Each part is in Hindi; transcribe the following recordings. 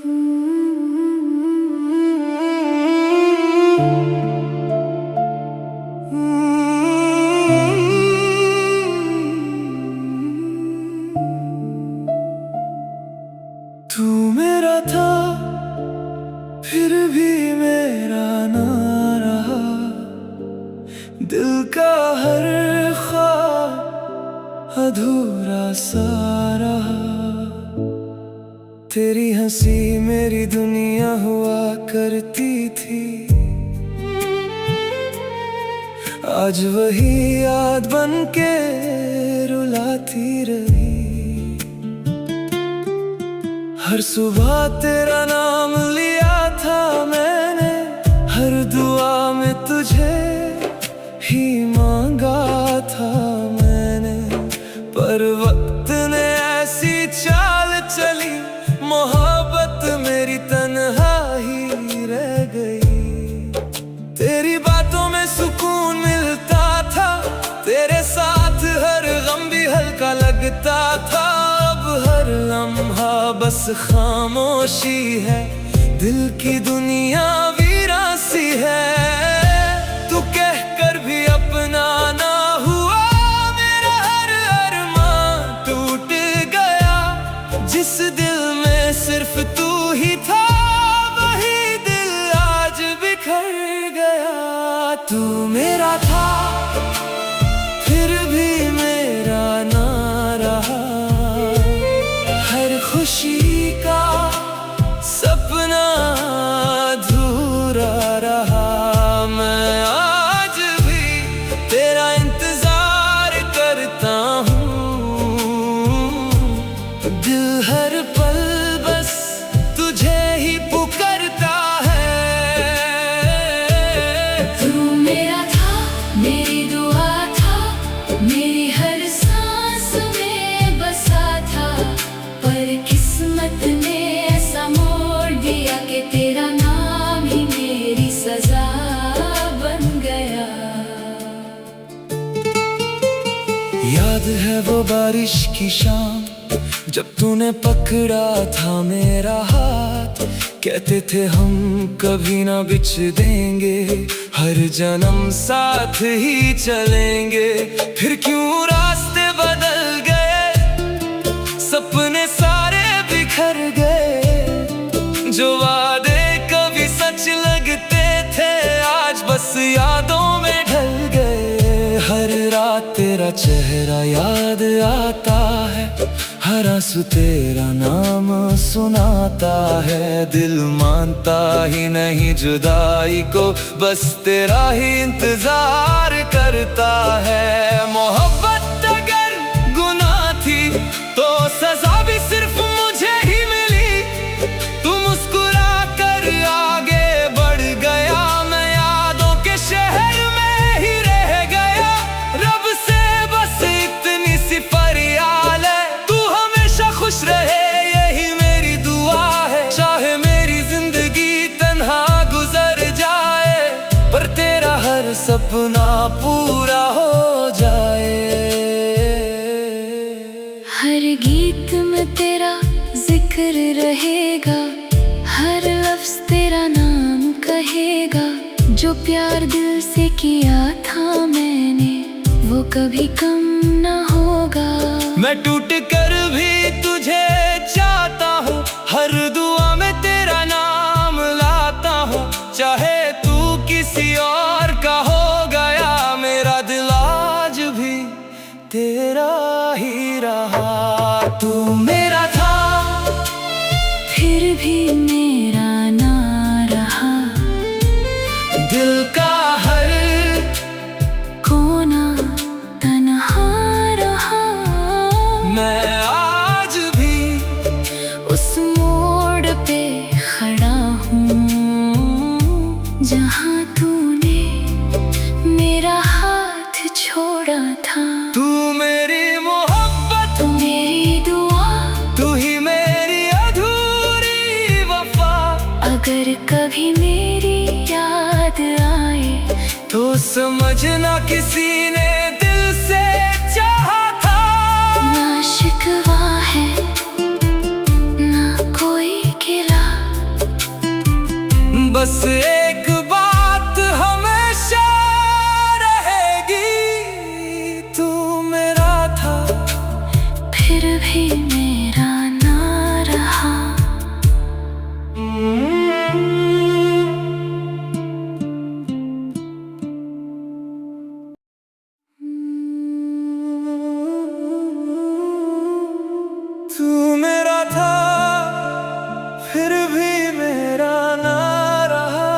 तू मेरा था फिर भी मेरा ना रहा, दिल का हर ख्वाब अधूरा सा रहा। तेरी हंसी मेरी दुनिया हुआ करती थी, आज वही याद बन के रुलाती रही। हर सुबह तेरा नाम लिया था मैंने, हर दुआ में तुझे ही मांगा था मैंने। पर वक्त ने ऐसी चाल चली, मोहब्बत मेरी तन्हा ही रह गई। तेरी बातों में सुकून मिलता था, तेरे साथ हर गम भी हल्का लगता था। अब हर लम्हा बस खामोशी है, दिल की दुनिया वीरान सी है। तू कह कर भी अपना ना हुआ, मेरा हर अरमान टूट गया। जिस दिल में सिर्फ तू ही था, वही दिल आज बिखर गया। तू मेरा था फिर भी मेरा ना रहा, हर खुशी का सपना अधूरा रहा। मैं आज भी तेरा इंतजार करता हूँ, दिल हर पल बस तुझे ही पुकारता है। तू मेरा था, मेरी दुआ था, मेरी हर सांस में बसा था। पर किस्मत ने ऐसा मोड़ दिया कि तेरा नाम ही मेरी सजा बन गया। याद है वो बारिश की शाम, जब तूने पकड़ा था मेरा हाथ। कहते थे हम कभी ना बिछ देंगे, हर जन्म साथ ही चलेंगे। फिर क्यों रास्ते बदल गए, सपने सारे बिखर गए। जो वादे कभी सच लगते थे, आज बस यादों में ढल गए। हर रात तेरा चेहरा याद आता है, हर आंसू तेरा नाम सुनाता है। दिल मानता ही नहीं जुदाई को, बस तेरा ही इंतजार करता है। मोहब्बत अगर गुनाह थी तो सजा भी सिर्फ मुझे ही मिली। तू मुस्कुरा कर आगे बढ़ गया, मैं यादों के शहर में ही रह गया। रब से बस इतनी सी फरियाद है, तू हमेशा खुश रहे यही मेरी दुआ है। चाहे मेरी जिंदगी तन्हा गुजर जाए, पर तेरा हर सपना पूरा हो जाए। हर गीत में तेरा जिक्र रहेगा, हर लफ्ज तेरा नाम कहेगा। जो प्यार दिल से किया था मैंने, वो कभी कम ना होगा। मैं टूट कर भी तुझे चाहता हूँ, हर दुआ में तेरा नाम लाता हूँ। चाहे तू किसी और का हो गया, मेरा दिल आज भी तेरा ही रहा। तू मेरा था फिर भी मेरा ना रहा, दिल का हर कोना तन्हा रहा। मैं आज भी उस मोड़ पे खड़ा हूँ, जहाँ तूने मेरा हाथ छोड़ा था। तू मेरी मोहब्बत, तू मेरी दुआ, तू ही मेरी अधूरी वफा। अगर कभी मेरी याद आए तो समझना किसी ने दिल से चाहा था। ना शिकवा है ना कोई गिला, बस एक बात हमेशा रहेगी, तू मेरा था फिर भी मेरा ना रहा। तू मेरा था फिर भी मेरा ना रहा,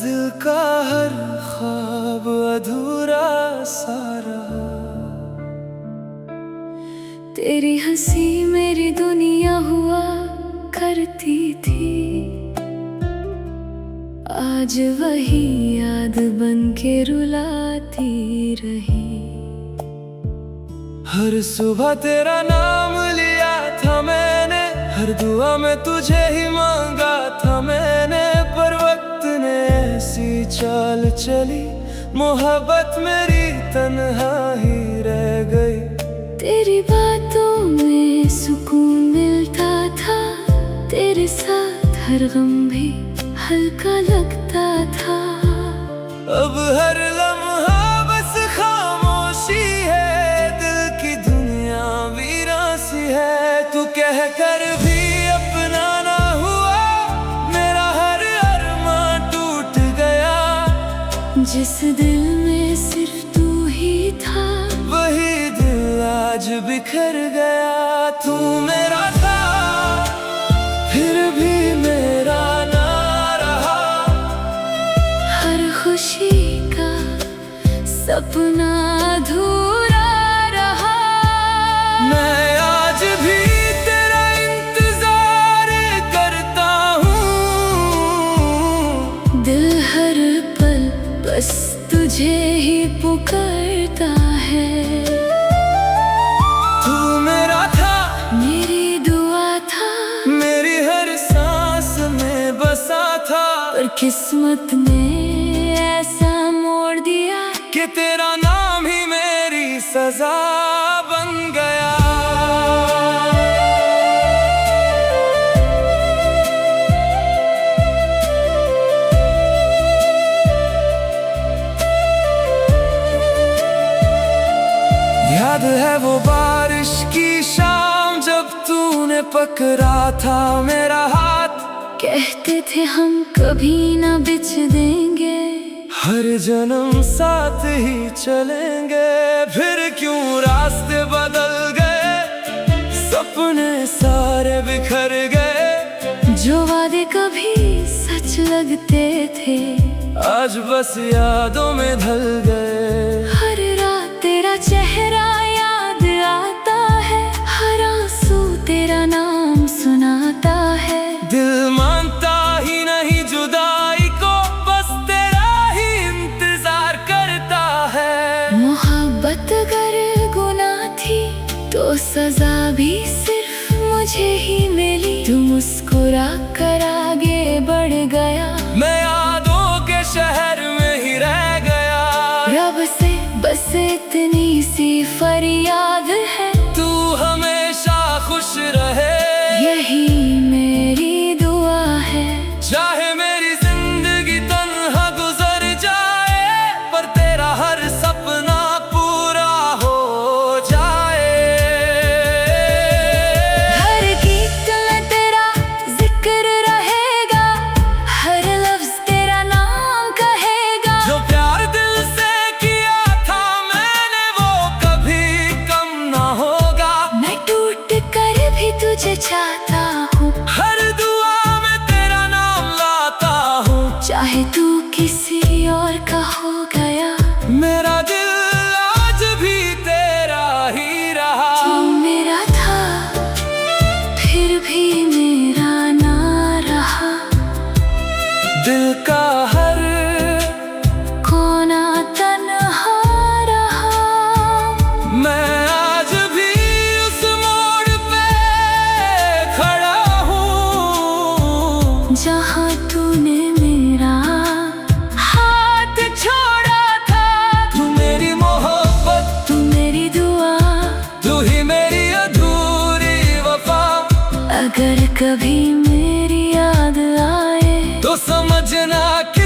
दिल का हर ख्वाब अधूरा सा रहा। तेरी हंसी मेरी दुनिया हुआ करती थी, आज वही याद बन के रुलाती रही। हर सुबह तेरा नाम लिया था मैंने, हर दुआ में तुझे ही मांगा था मैंने, पर वक्त ने ऐसी चाल चली, मोहब्बत मेरी तन्हा ही रह गई। तेरी बातों में सुकून मिलता था, तेरे साथ हर गम भी हल्का लगता था। अब हर लम्हा बस खामोशी है, दिल की दुनिया वीरान सी है। तू कह कर भी अपना ना हुआ, मेरा हर अरमान टूट गया। जिस दिल में सिर्फ तू ही था, वही दिल आज बिखर गया। तू मेरा था फिर भी मेरा ना रहा, हर खुशी का सपना अधूरा रहा। मैं आज भी तेरा इंतजार करता हूँ, दिल हर पल बस तुझे ही पुकारता है। तू मेरा था मेरी दुआ था, मेरी हर सांस में बसा था, पर किस्मत ने ऐसा मोड़ दिया कि तेरा नाम ही मेरी सजा बन गया। याद है वो बारिश की शाम, जब तूने पकड़ा था मेरा हाथ, कहते थे हम कभी ना बिछ देंगे, हर जन्म साथ ही चलेंगे। फिर क्यों रास्ते बदल गए, सपने सारे बिखर गए। जो वादे कभी सच लगते थे, आज बस यादों में ढल गए। हर रात तेरा चेहरा याद आता है, हर आंसू तेरा नाम सुनाता है। दिल मानता ही नहीं जुदाई को, बस तेरा ही इंतजार करता है। मोहब्बत अगर गुनाह थी, तो सजा भी सिर्फ मुझे ही मिली। तू मुस्कुरा कर आगे बढ़ गया, मैं यादों के शहर में ही रह गया। रब से बस इतनी सी फरियाद है, तू हमेशा खुश रहे, यही मेरी दुआ है। चाहे मेरी जिंदगी तन्हा गुजर जाए, पर तेरा हर सपना पूरा हो जाए। हर गीत में तेरा जिक्र रहेगा, हर लफ्ज तेरा नाम कहेगा। जो प्यार दिल से किया था मैंने, वो कभी कम ना होगा। मैं टूट कर भी तुझे चाहता हूँ, हर दुआ में तेरा नाम लाता हूँ। चाहे तू किसी और का हो गया, मेरा दिल आज भी तेरा ही रहा। तू मेरा था फिर भी मेरा ना रहा, दिल का हर कोना तन्हा रहा। मैं आज भी उस मोड़ पे खड़ा हूँ, जहाँ तूने मेरा हाथ छोड़ा था। तू मेरी मोहब्बत, तू मेरी दुआ, तू ही मेरी अधूरी वफा। अगर कभी मेरी याद आए, तो बना के